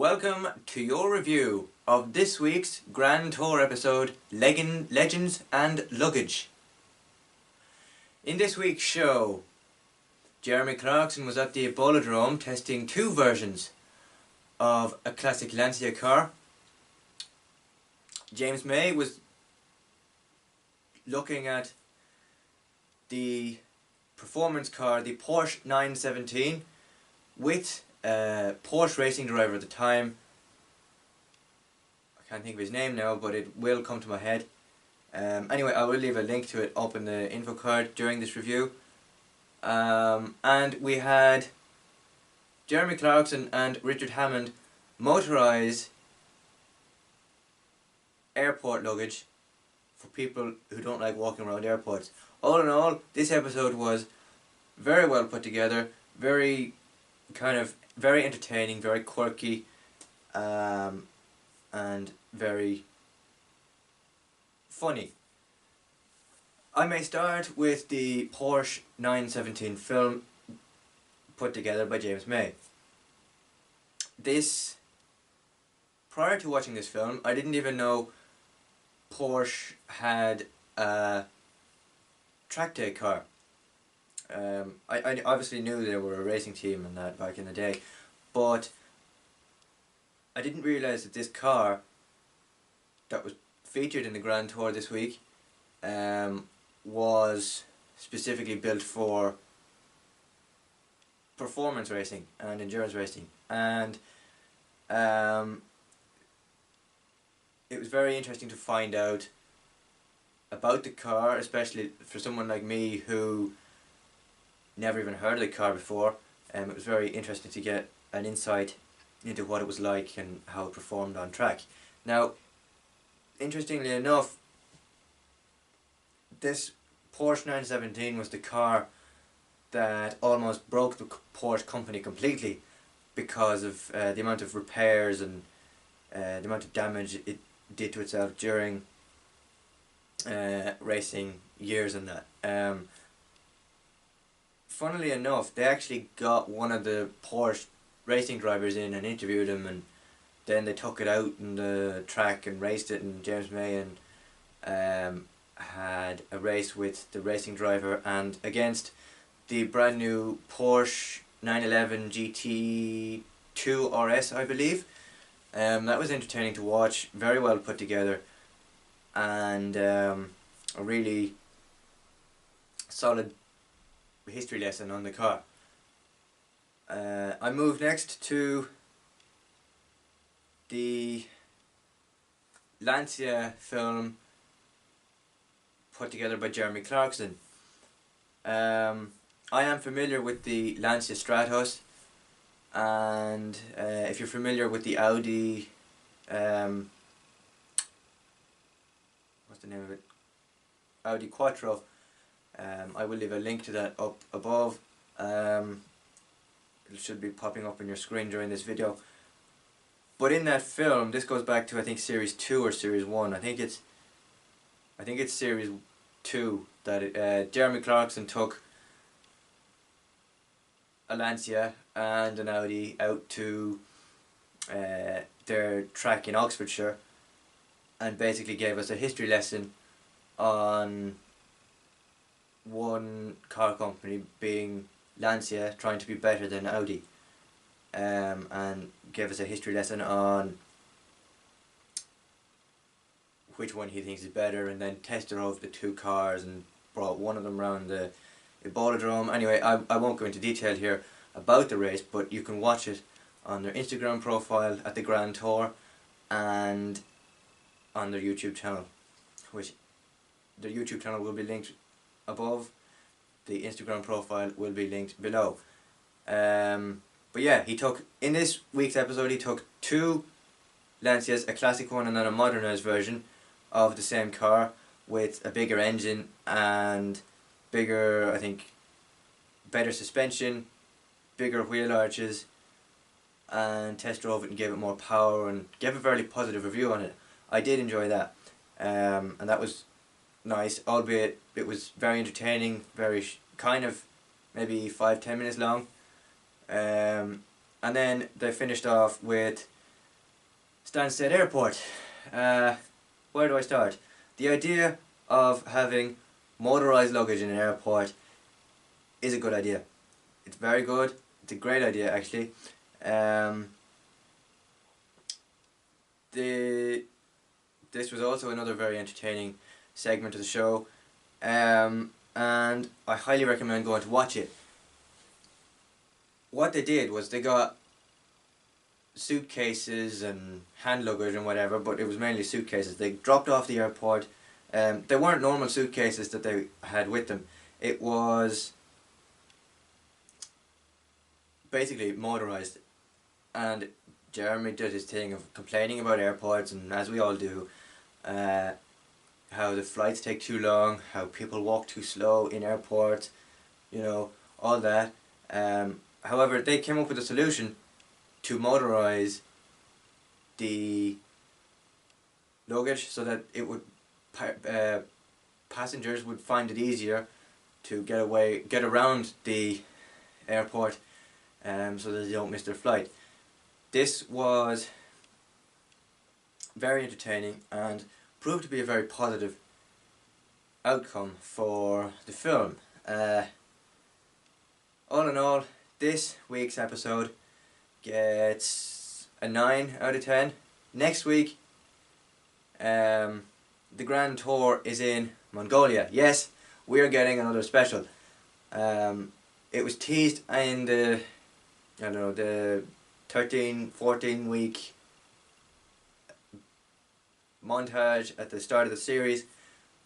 Welcome to your review of this week's Grand Tour episode, Legends and Luggage. In this week's show, Jeremy Clarkson was at the EbolaDrome testing two versions of a Classic Lancia car. James May was looking at the performance car, the Porshce 917, with a Porsche racing driver at the time. I can't think of his name now, but it will come to my head. Anyway, I will leave a link to it up in the info card during this review. And we had Jeremy Clarkson and Richard Hammond motorise airport luggage for people who don't like walking around airports. All in all, this episode was very well put together, very entertaining, very quirky, and very funny. I may start with the Porshce 917 film put together by James May. Prior to watching this film, I didn't even know Porsche had a track day car. I obviously knew they were a racing team and that back in the day, but I didn't realise that this car that was featured in the Grand Tour this week was specifically built for performance racing and endurance racing, and it was very interesting to find out about the car, especially for someone like me who never even heard of the car before. It was very interesting to get an insight into what it was like and how it performed on track. Now, interestingly enough, this Porshce 917 was the car that almost broke the Porsche company completely because of the amount of repairs and the amount of damage it did to itself during racing years and that. Funnily enough, they actually got one of the Porsche racing drivers in and interviewed him, and then they took it out in the track and raced it, and James May had a race with the racing driver and against the brand new Porsche 911 GT2 RS, I believe. That was entertaining to watch, very well put together, and a really solid history lesson on the car. I move next to the Lancia film put together by Jeremy Clarkson. I am familiar with the Lancia Stratos, and if you're familiar with the Audi, what's the name of it? Audi Quattro. I will leave a link to that up above. It should be popping up on your screen during this video. But in that film, this goes back to I think Series 2 or Series 1. I think it's Series 2 that Jeremy Clarkson took a Lancia and an Audi out to their track in Oxfordshire and basically gave us a history lesson on one car company, being Lancia, trying to be better than Audi, and gave us a history lesson on which one he thinks is better, and then test drove the two cars and brought one of them around the EbolaDrome. Anyway, I won't go into detail here about the race, but you can watch it on their Instagram profile at the Grand Tour and on their YouTube channel, which their YouTube channel will be linked above. The Instagram profile will be linked below. But yeah, in this week's episode he took two Lancias, a classic one and then a modernised version of the same car with a bigger engine and bigger, I think, better suspension, bigger wheel arches, and test drove it and gave it more power and gave a very positive review on it. I did enjoy that, and that was nice, albeit it was very entertaining, very kind of maybe 5-10 minutes long. And then they finished off with Stansted Airport. Where do I start? The idea of having motorised luggage in an airport is a good idea. It's very good. It's a great idea, actually. This was also another very entertaining segment of the show, and I highly recommend going to watch it. What they did was they got suitcases and hand luggage and whatever, but it was mainly suitcases. They dropped off the airport. They weren't normal suitcases that they had with them. It was basically motorised, and Jeremy did his thing of complaining about airports, and as we all do, how the flights take too long, how people walk too slow in airports, you know, all that. However, they came up with a solution to motorise the luggage so that it would passengers would find it easier to get around the airport, so that they don't miss their flight. This was very entertaining and proved to be a very positive outcome for the film. All in all, this week's episode gets a 9 out of 10. Next week, the grand tour is in Mongolia. Yes, we are getting another special. It was teased in the, I don't know, the 13-14 week montage at the start of the series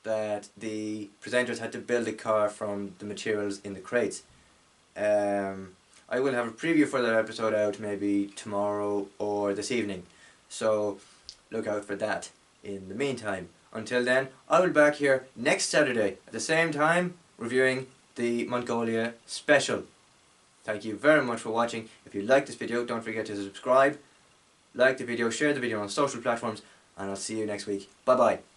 that the presenters had to build a car from the materials in the crates. I will have a preview for that episode out maybe tomorrow or this evening, so look out for that. In the meantime, until then, I will be back here next Saturday at the same time reviewing the Mongolia special. Thank you very much for watching. If you like this video, don't forget to subscribe, like the video, share the video on social platforms, and I'll see you next week. Bye bye.